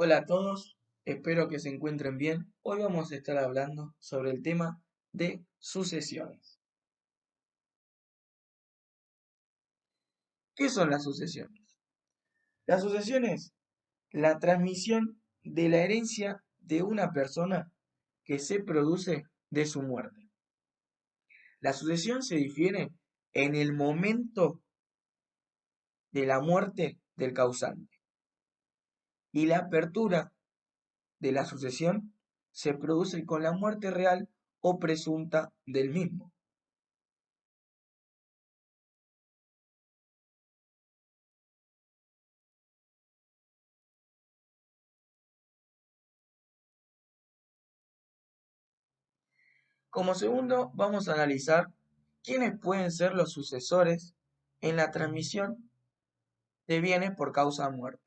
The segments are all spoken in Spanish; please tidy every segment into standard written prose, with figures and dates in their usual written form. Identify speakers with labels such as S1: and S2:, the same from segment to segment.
S1: Hola a todos, espero que se encuentren bien. Hoy vamos a estar hablando sobre el tema de sucesiones. ¿Qué son las sucesiones? La sucesión es la transmisión de la herencia de una persona que se produce de su muerte. La sucesión se difiere en el momento de la muerte del causante y la apertura de la sucesión se produce con la muerte real o presunta del mismo. Como segundo, vamos a analizar quiénes pueden ser los sucesores en la transmisión de bienes por causa de muerte.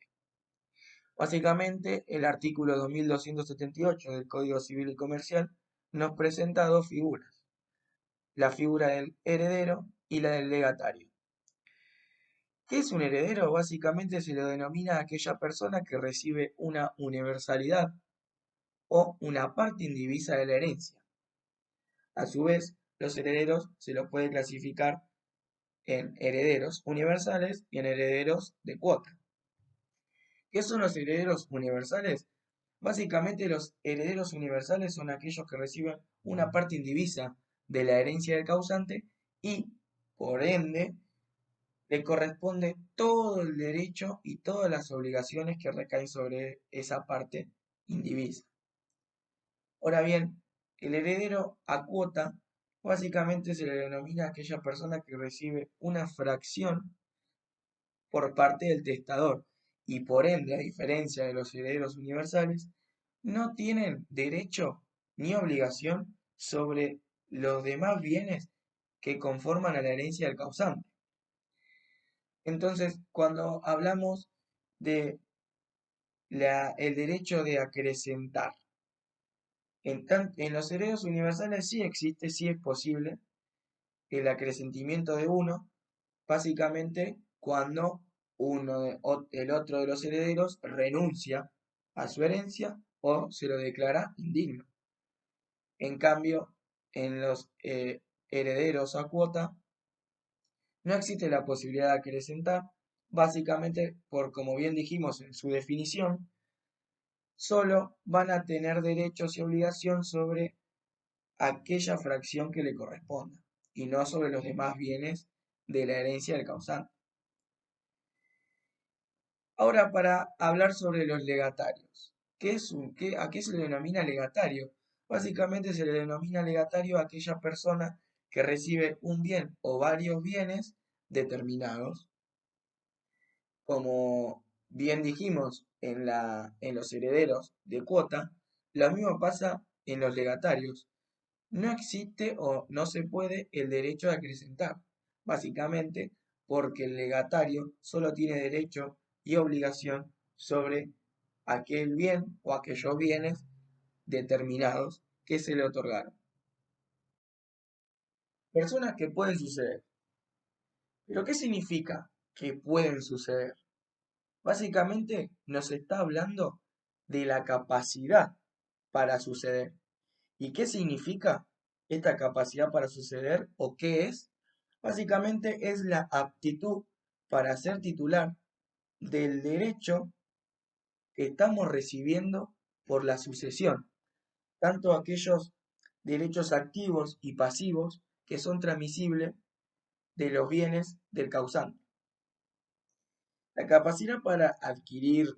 S1: Básicamente, el artículo 2278 del Código Civil y Comercial nos presenta dos figuras, la figura del heredero y la del legatario. ¿Qué es un heredero? Básicamente se le denomina a aquella persona que recibe una universalidad o una parte indivisa de la herencia. A su vez, los herederos se los puede clasificar en herederos universales y en herederos de cuota. ¿Qué son los herederos universales? Básicamente los herederos universales son aquellos que reciben una parte indivisa de la herencia del causante y, por ende, le corresponde todo el derecho y todas las obligaciones que recaen sobre esa parte indivisa. Ahora bien, el heredero a cuota básicamente se le denomina a aquella persona que recibe una fracción por parte del testador y por ende, a diferencia de los herederos universales, no tienen derecho ni obligación sobre los demás bienes que conforman a la herencia del causante. Entonces, cuando hablamos de el derecho de acrecentar, en los herederos universales sí existe, sí es posible el acrecentamiento de uno, básicamente cuando el otro de los herederos renuncia a su herencia o se lo declara indigno. En cambio, en los herederos a cuota no existe la posibilidad de acrecentar, básicamente por, como bien dijimos en su definición, solo van a tener derechos y obligación sobre aquella fracción que le corresponda y no sobre los demás bienes de la herencia del causante. Ahora, para hablar sobre los legatarios. ¿A qué se le denomina legatario? Básicamente se le denomina legatario a aquella persona que recibe un bien o varios bienes determinados. Como bien dijimos en los herederos de cuota, lo mismo pasa en los legatarios. No existe o no se puede el derecho de acrecentar, básicamente porque el legatario solo tiene derecho y obligación sobre aquel bien o aquellos bienes determinados que se le otorgaron. Personas que pueden suceder. ¿Pero qué significa que pueden suceder? Básicamente nos está hablando de la capacidad para suceder. ¿Y qué significa esta capacidad para suceder o qué es? Básicamente es la aptitud para ser titular del derecho que estamos recibiendo por la sucesión, tanto aquellos derechos activos y pasivos que son transmisibles de los bienes del causante. La capacidad para adquirir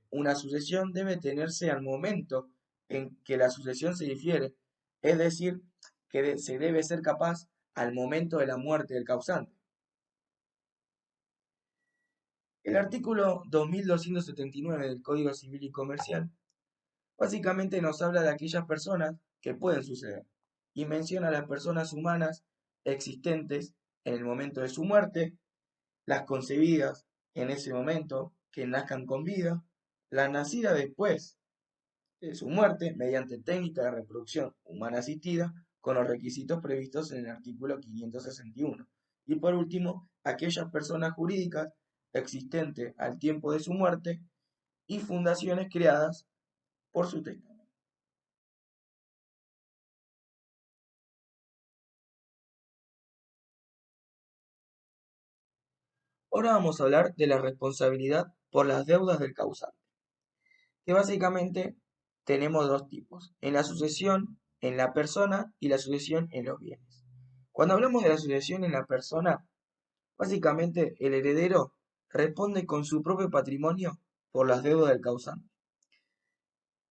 S1: una sucesión debe tenerse al momento en que la sucesión se difiere, es decir, que se debe ser capaz al momento de la muerte del causante. El artículo 2279 del Código Civil y Comercial básicamente nos habla de aquellas personas que pueden suceder y menciona a las personas humanas existentes en el momento de su muerte, las concebidas en ese momento, que nazcan con vida, las nacidas después de su muerte mediante técnica de reproducción humana asistida con los requisitos previstos en el artículo 561. Y por último, aquellas personas jurídicas existentes al tiempo de su muerte y fundaciones creadas por su testamento. Ahora vamos a hablar de la responsabilidad por las deudas del causante, que básicamente tenemos dos tipos, en la sucesión, en la persona y la sucesión en los bienes. Cuando hablamos de la sucesión en la persona, básicamente el heredero responde con su propio patrimonio por las deudas del causante.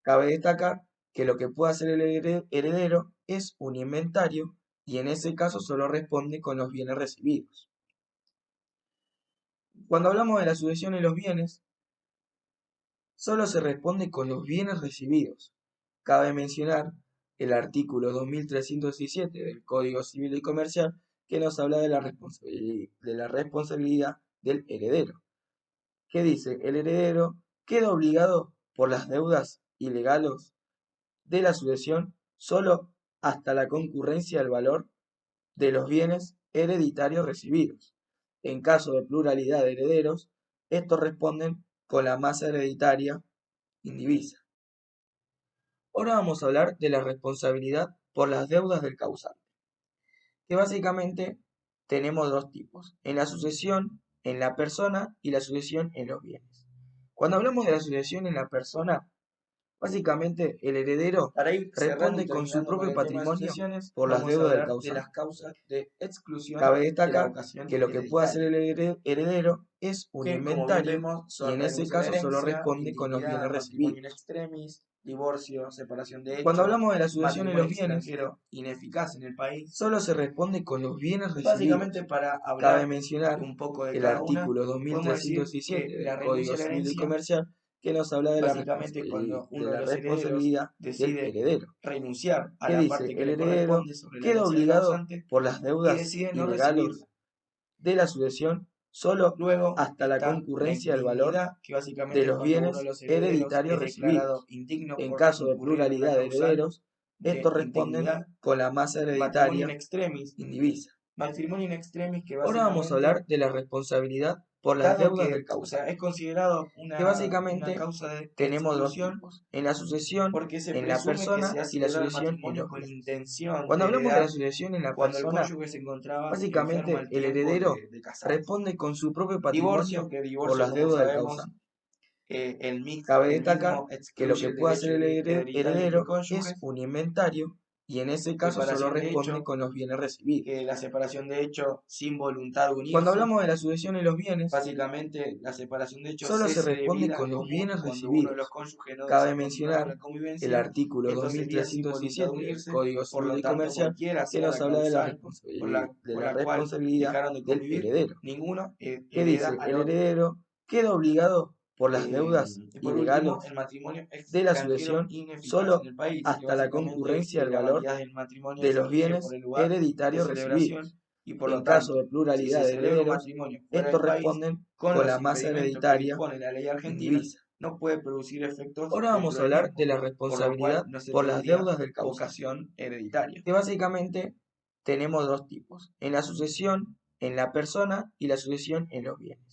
S1: Cabe destacar que lo que puede hacer el heredero es un inventario y en ese caso solo responde con los bienes recibidos. Cuando hablamos de la sucesión en los bienes, solo se responde con los bienes recibidos. Cabe mencionar el artículo 2317 del Código Civil y Comercial que nos habla de la responsabilidad del heredero, que dice: el heredero queda obligado por las deudas ilegales de la sucesión solo hasta la concurrencia del valor de los bienes hereditarios recibidos. En caso de pluralidad de herederos, estos responden con la masa hereditaria indivisa. Ahora vamos a hablar de la responsabilidad por las deudas del causante, que básicamente tenemos dos tipos, en la sucesión, en la persona y la sucesión en los bienes. Cuando hablamos de la sucesión en la persona, básicamente el heredero responde con su propio patrimonio por las deudas del causante. De las causas de exclusión. Cabe destacar que lo que puede hacer el heredero es un inventario y en ese caso solo responde con los bienes recibidos. Divorcio, separación de hechos. Cuando hablamos de la sucesión en los bienes, ineficaz en el país, solo se responde con los bienes recibidos. Básicamente, para hablar cabe mencionar un poco de el artículo 2317 del Código Civil y Comercial que nos habla de la responsabilidad del heredero, renunciar a la parte que el heredero queda obligado por las deudas ilegales de la sucesión solo luego hasta la concurrencia del valor de los bienes hereditarios recibidos. En caso de pluralidad de herederos, estos responden con la masa hereditaria indivisa. Ahora vamos a hablar de la responsabilidad por las deudas del causante. Es considerado que básicamente tenemos dos tipos, en la sucesión, en la persona y la sucesión en los bienes. Cuando hablamos de la sucesión en la persona, básicamente el heredero responde con su propio patrimonio por las deudas del causante. Cabe destacar que lo que puede hacer el heredero es un inventario y en ese caso solo responde con los bienes recibidos. La separación de hecho sin voluntad de unirse. Cuando hablamos de la sucesión en los bienes, básicamente la separación de hecho solo se responde con los bienes recibidos. Cabe mencionar el artículo 2317 del Código Civil y Comercial que nos habla de la responsabilidad del heredero, que dice: el heredero queda obligado por las deudas ilegales de la sucesión solo hasta la concurrencia del valor de los bienes hereditarios recibidos. En caso de pluralidad de herederos, estos responden con la masa hereditaria indivisa. Ahora vamos a hablar de la responsabilidad por las deudas del causante, que básicamente tenemos dos tipos, en la sucesión, en la persona y la sucesión en los bienes.